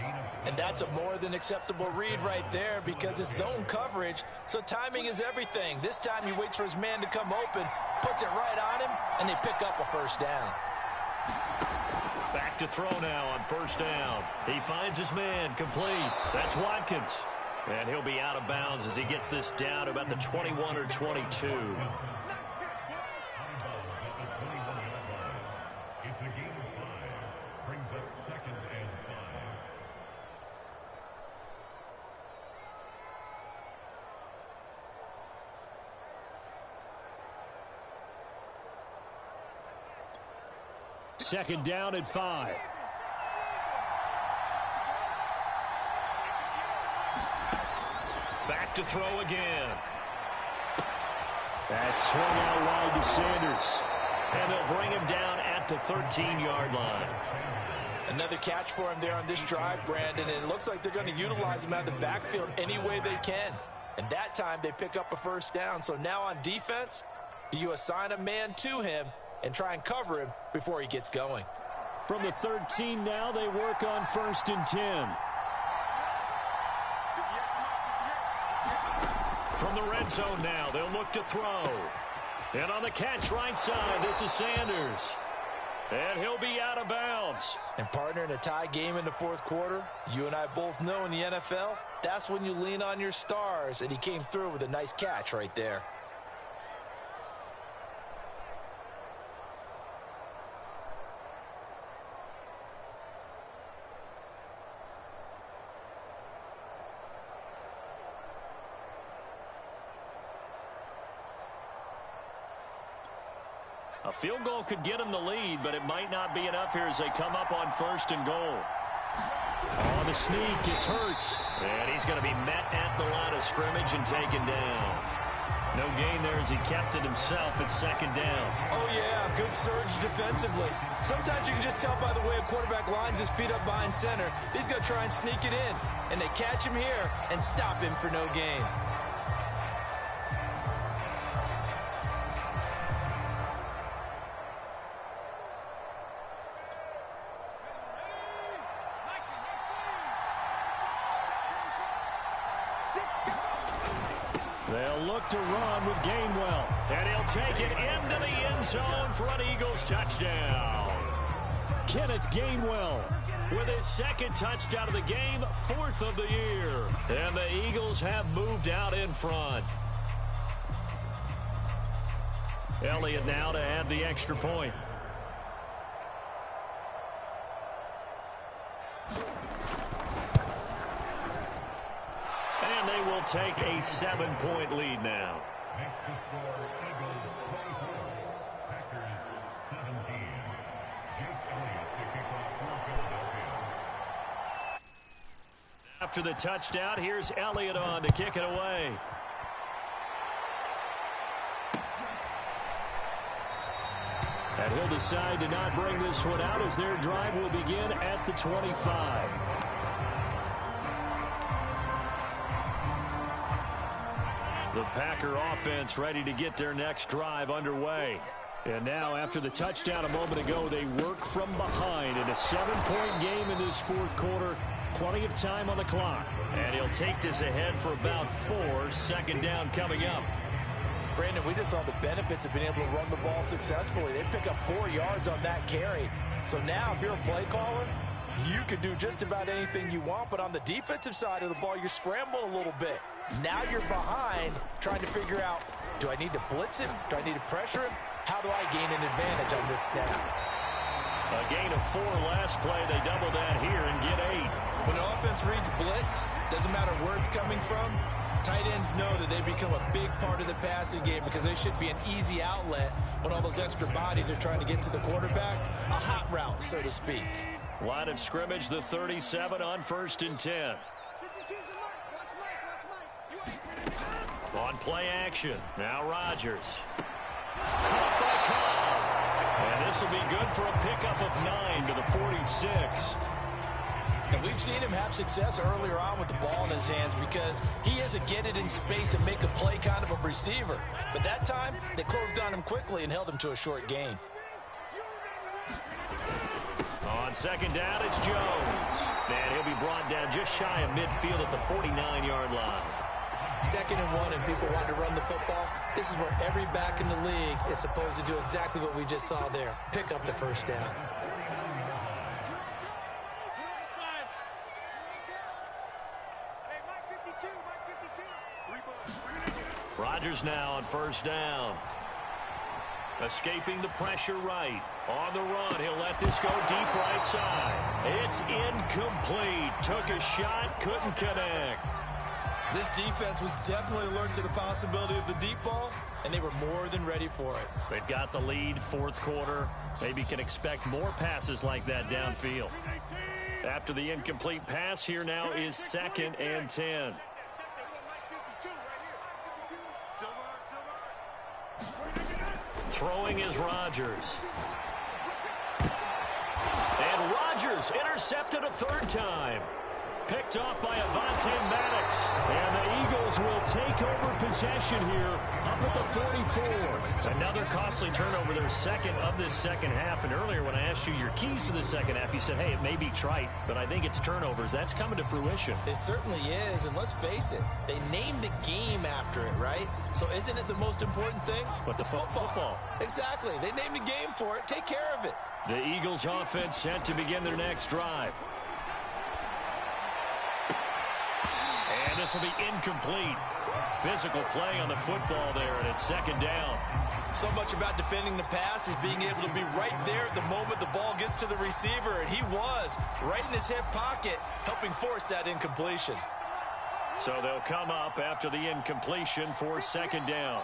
And that's a more than acceptable read right there because it's zone coverage, so timing is everything. This time he waits for his man to come open, puts it right on him, and they pick up a first down. Back to throw now on first down. He finds his man complete. That's Watkins. And he'll be out of bounds as he gets this down about the 21 or 22. Second down and 5. Back to throw again. That's swung out wide to Sanders. And they'll bring him down at the 13-yard line. Another catch for him there on this drive, Brandon, and it looks like they're going to utilize him out of the backfield any way they can. And that time they pick up a first down. So now on defense, do you assign a man to him and try and cover him before he gets going? From the 13 now, they work on 1st and 10. From the red zone now, they'll look to throw. And on the catch right side, this is Sanders. And he'll be out of bounds. And partner, in a tie game in the fourth quarter, you and I both know in the NFL, that's when you lean on your stars. And he came through with a nice catch right there. A field goal could get him the lead, but it might not be enough here as they come up on 1st and goal. On the sneak, it's Hurts. And he's going to be met at the line of scrimmage and taken down. No gain there as he kept it himself at 2nd down. Oh, yeah, good surge defensively. Sometimes you can just tell by the way a quarterback lines his feet up behind center. He's going to try and sneak it in. And they catch him here and stop him for no gain. They'll look to run with Gainwell. And he'll take it into the end zone for an Eagles touchdown. Kenneth Gainwell With his 2nd touchdown of the game, 4th of the year. And the Eagles have moved out in front. Elliott now to add the extra point. And they will take a 7-point lead now. Next to score, Eagles 24, Packers 17. Jake Elliott to kick off for Philadelphia. After the touchdown, here's Elliott on to kick it away. And he'll decide to not bring this one out as their drive will begin at the 25. The Packer offense ready to get their next drive underway. And now, after the touchdown a moment ago, they work from behind in a 7-point game in this fourth quarter. Plenty of time on the clock. And he'll take this ahead for about 4. 2nd down coming up. Brandon, we just saw the benefits of being able to run the ball successfully. They pick up 4 yards on that carry. So now, if you're a play caller, you can do just about anything you want. But on the defensive side of the ball, you're scrambling a little bit. Now you're behind, trying to figure out, do I need to blitz him? Do I need to pressure him? How do I gain an advantage on this snap? A gain of 4 last play. They double that here and get 8. When the offense reads blitz, doesn't matter where it's coming from, tight ends know that they become a big part of the passing game because they should be an easy outlet when all those extra bodies are trying to get to the quarterback. A hot route, so to speak. Line of scrimmage, the 37 on 1st and 10. On play action. Now Rodgers. Caught by Cobb. And this will be good for a pickup of 9 to the 46. And we've seen him have success earlier on with the ball in his hands because he is a get it in space and make a play kind of a receiver. But that time, they closed on him quickly and held him to a short gain. On second down, it's Jones. And he'll be brought down just shy of midfield at the 49-yard line. 2nd and 1 and people want to run the football. This is where every back in the league is supposed to do exactly what we just saw there. Pick up the first down. Rodgers now on first down. Escaping the pressure right. On the run, he'll let this go deep right side. It's incomplete. Took a shot, couldn't connect. This defense was definitely alert to the possibility of the deep ball, and they were more than ready for it. They've got the lead, 4th quarter. Maybe can expect more passes like that downfield. After the incomplete pass, here now is 2nd and 10. Throwing is Rodgers. And Rodgers intercepted a 3rd time. Picked off by Avonte Maddox. And the Eagles will take over possession here up at the 44. Another costly turnover, their 2nd of this second half. And earlier when I asked you your keys to the second half, you said, hey, it may be trite, but I think it's turnovers. That's coming to fruition. It certainly is, and let's face it, they named the game after it, right? So isn't it the most important thing? But the football. Exactly. They named the game for it. Take care of it. The Eagles offense set to begin their next drive. And this will be incomplete. Physical play on the football there, and it's 2nd down. So much about defending the pass is being able to be right there at the moment the ball gets to the receiver, and he was right in his hip pocket, helping force that incompletion. So they'll come up after the incompletion for 2nd down.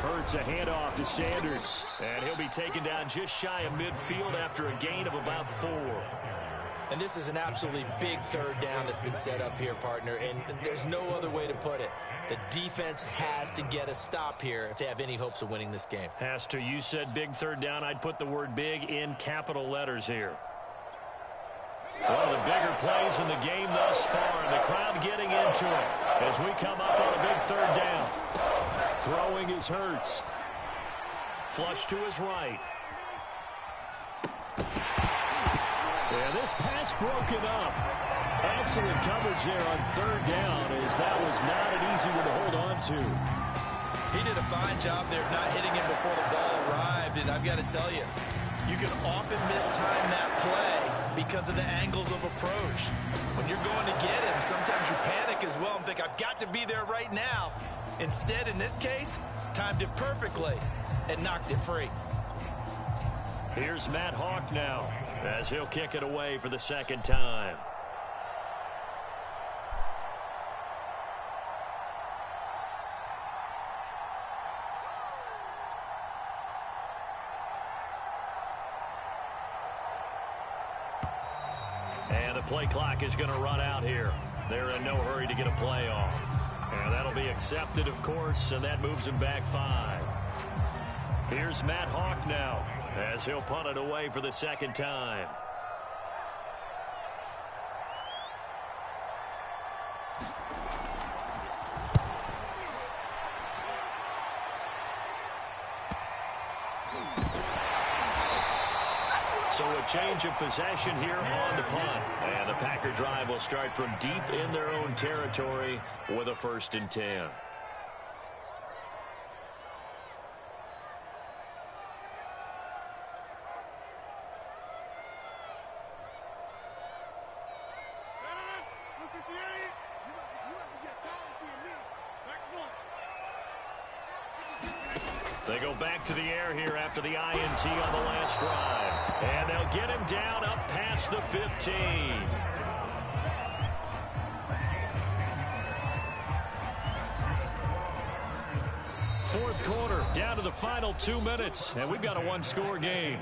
Hurts a handoff to Sanders, and he'll be taken down just shy of midfield after a gain of about 4. And this is an absolutely big 3rd down that's been set up here, partner, and there's no other way to put it. The defense has to get a stop here if they have any hopes of winning this game. Has to. You said big 3rd down. I'd put the word big in capital letters here. One of the bigger plays in the game thus far, and the crowd getting into it as we come up on a big 3rd down. Throwing is Hurts. Flush to his right. And this pass broken up. Excellent coverage there on 3rd down, as that was not an easy one to hold on to. He did a fine job there of not hitting him before the ball arrived, and I've got to tell you, you can often mistime that play because of the angles of approach. When you're going to get him, sometimes you panic as well and think, I've got to be there right now. Instead, in this case, timed it perfectly and knocked it free. Here's Matt Hawk now, as he'll kick it away for the 2nd time. And the play clock is going to run out here. They're in no hurry to get a play off. And that'll be accepted, of course, and that moves him back 5. Here's Matt Hawk now, as he'll punt it away for the 2nd time. So a change of possession here on the punt. And the Packer drive will start from deep in their own territory with a 1st and 10. They go back to the air here after the INT on the last drive. And they'll get him down up past the 15. Fourth quarter, down to the final 2 minutes. And we've got a 1-score game.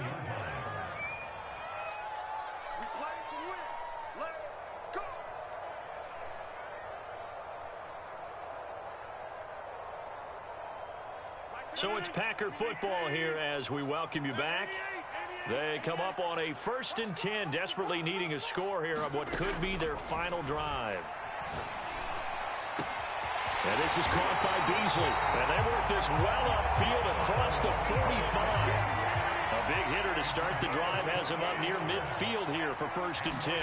So it's Packer football here as we welcome you back. They come up on a 1st and 10, desperately needing a score here on what could be their final drive. And this is caught by Beasley. And they work this well upfield across the 45. A big hitter to start the drive has him up near midfield here for 1st and 10.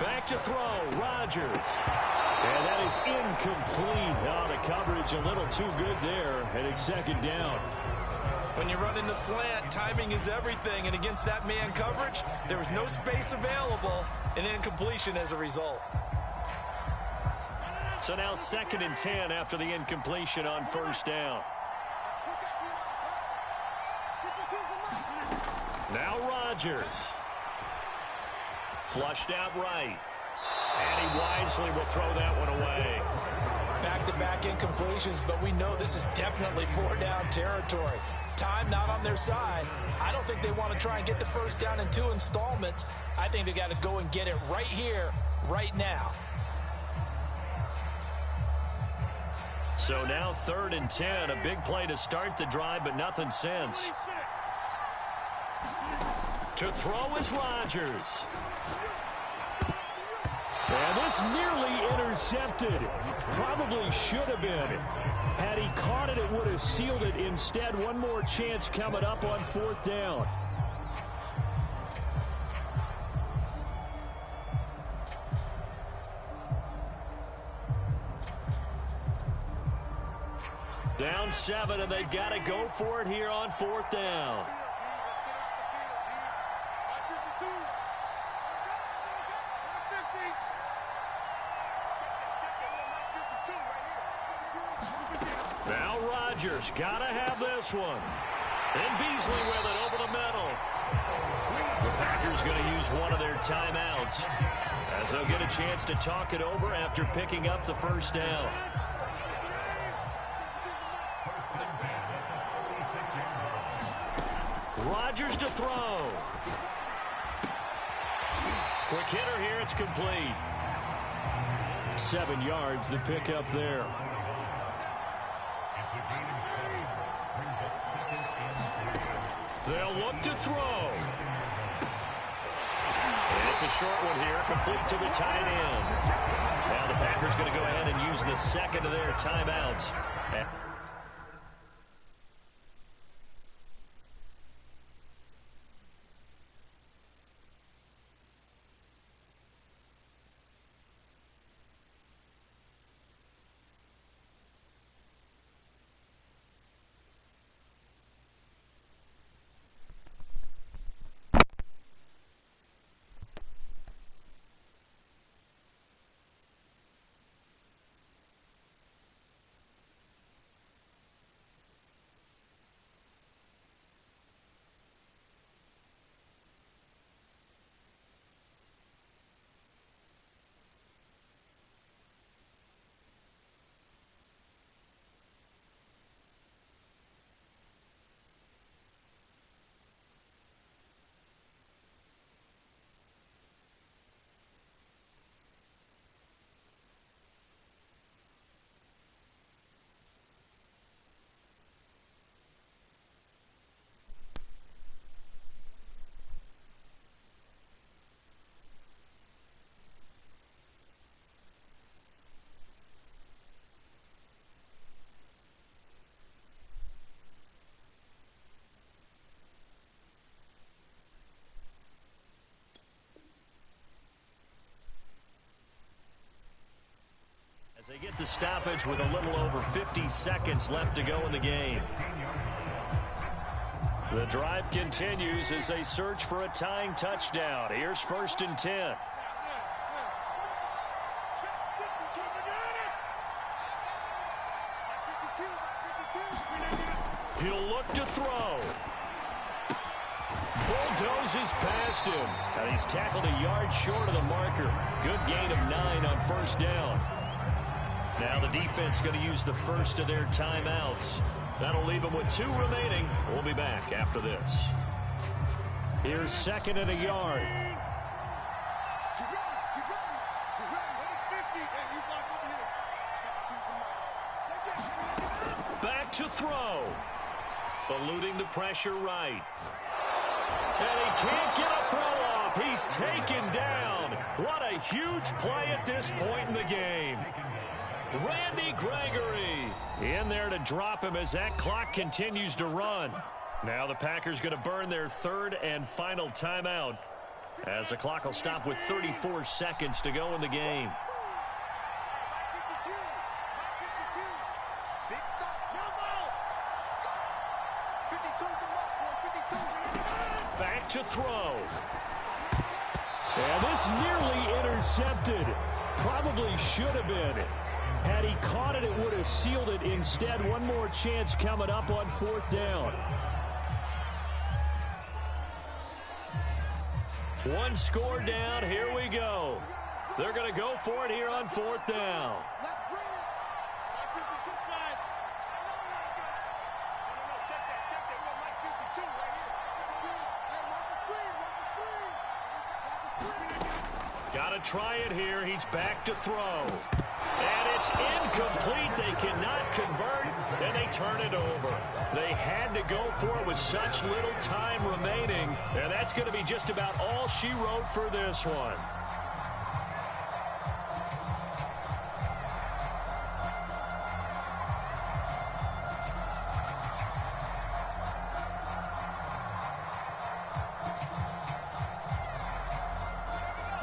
Back to throw, Rodgers. And that is incomplete. Oh, the coverage a little too good there, and it's 2nd down. When you run in the slant, timing is everything, and against that man coverage, there was no space available, and incompletion as a result. So now 2nd and 10 after the incompletion on 1st down. Now Rodgers. Flushed out right. And he wisely will throw that one away. Back-to-back incompletions, but we know this is definitely 4-down territory. Time not on their side. I don't think they want to try and get the 1st down in 2 installments. I think they got to go and get it right here, right now. So now 3rd and 10, a big play to start the drive, but nothing since. To throw is Rodgers. And this nearly intercepted. Probably should have been. Had he caught it, it would have sealed it. Instead, one more chance coming up on 4th down. Down 7, and they've got to go for it here on 4th down. Now Rodgers, got to have this one. And Beasley with it over the middle. The Packers going to use one of their timeouts as they'll get a chance to talk it over after picking up the 1st down. Rodgers to throw. Quick hitter here, it's complete. 7 yards, the pickup there. They'll look to throw. And it's a short one here, complete to the tight end. Now the Packers going to go ahead and use the 2nd of their timeouts. As they get the stoppage with a little over 50 seconds left to go in the game. The drive continues as they search for a tying touchdown. Here's 1st and 10. He'll look to throw. Bulldozes past him. And he's tackled a yard short of the marker. Good gain of 9 on 1st down. Now the defense going to use the 1st of their timeouts. That'll leave them with 2 remaining. We'll be back after this. Here's 2nd and a yard. Back to throw. Eluding the pressure right. And he can't get a throw off. He's taken down. What a huge play at this point in the game. Randy Gregory in there to drop him as that clock continues to run. Now the Packers going to burn their third and final timeout as the clock will stop with 34 seconds to go in the game. Back to throw. And this nearly intercepted. Probably should have been. Had he caught it, it would have sealed it. Instead, one more chance coming up on 4th down. One score down. Here we go. They're going to go for it here on 4th down. Got to try it here. He's back to throw. And it's incomplete. They cannot convert, and they turn it over. They had to go for it with such little time remaining, and that's going to be just about all she wrote for this one.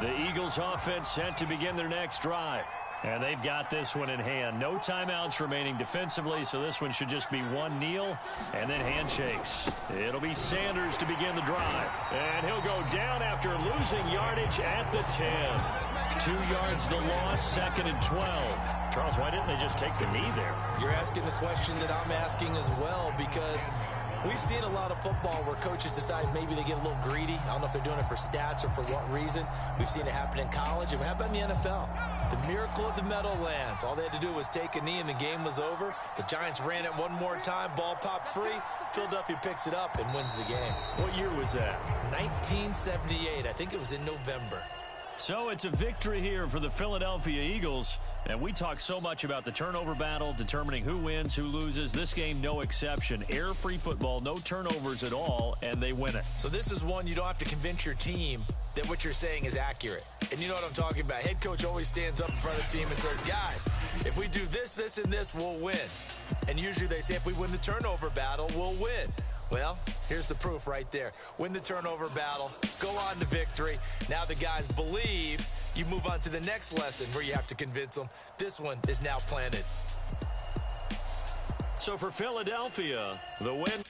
The Eagles offense set to begin their next drive. And they've got this one in hand. No timeouts remaining defensively, so this one should just be one kneel and then handshakes. It'll be Sanders to begin the drive. And he'll go down after losing yardage at the 10. 2 yards the loss, 2nd and 12. Charles, why didn't they just take the knee there? You're asking the question that I'm asking as well, because we've seen a lot of football where coaches decide maybe they get a little greedy. I don't know if they're doing it for stats or for what reason. We've seen it happen in college. And how about in the NFL? The miracle of the Meadowlands. All they had to do was take a knee and the game was over. The Giants ran it one more time. Ball popped free. Philadelphia picks it up and wins the game. What year was that? 1978. I think it was in November. So it's a victory here for the Philadelphia Eagles. And we talk so much about the turnover battle, determining who wins, who loses. This game, no exception. Error-free football, no turnovers at all, and they win it. So this is one you don't have to convince your team that what you're saying is accurate. And you know what I'm talking about. Head coach always stands up in front of the team and says, guys, if we do this, this, and this, we'll win. And usually they say if we win the turnover battle, we'll win. Well, here's the proof right there. Win the turnover battle, go on to victory. Now the guys believe. You move on to the next lesson where you have to convince them. This one is now planted. So for Philadelphia, the win.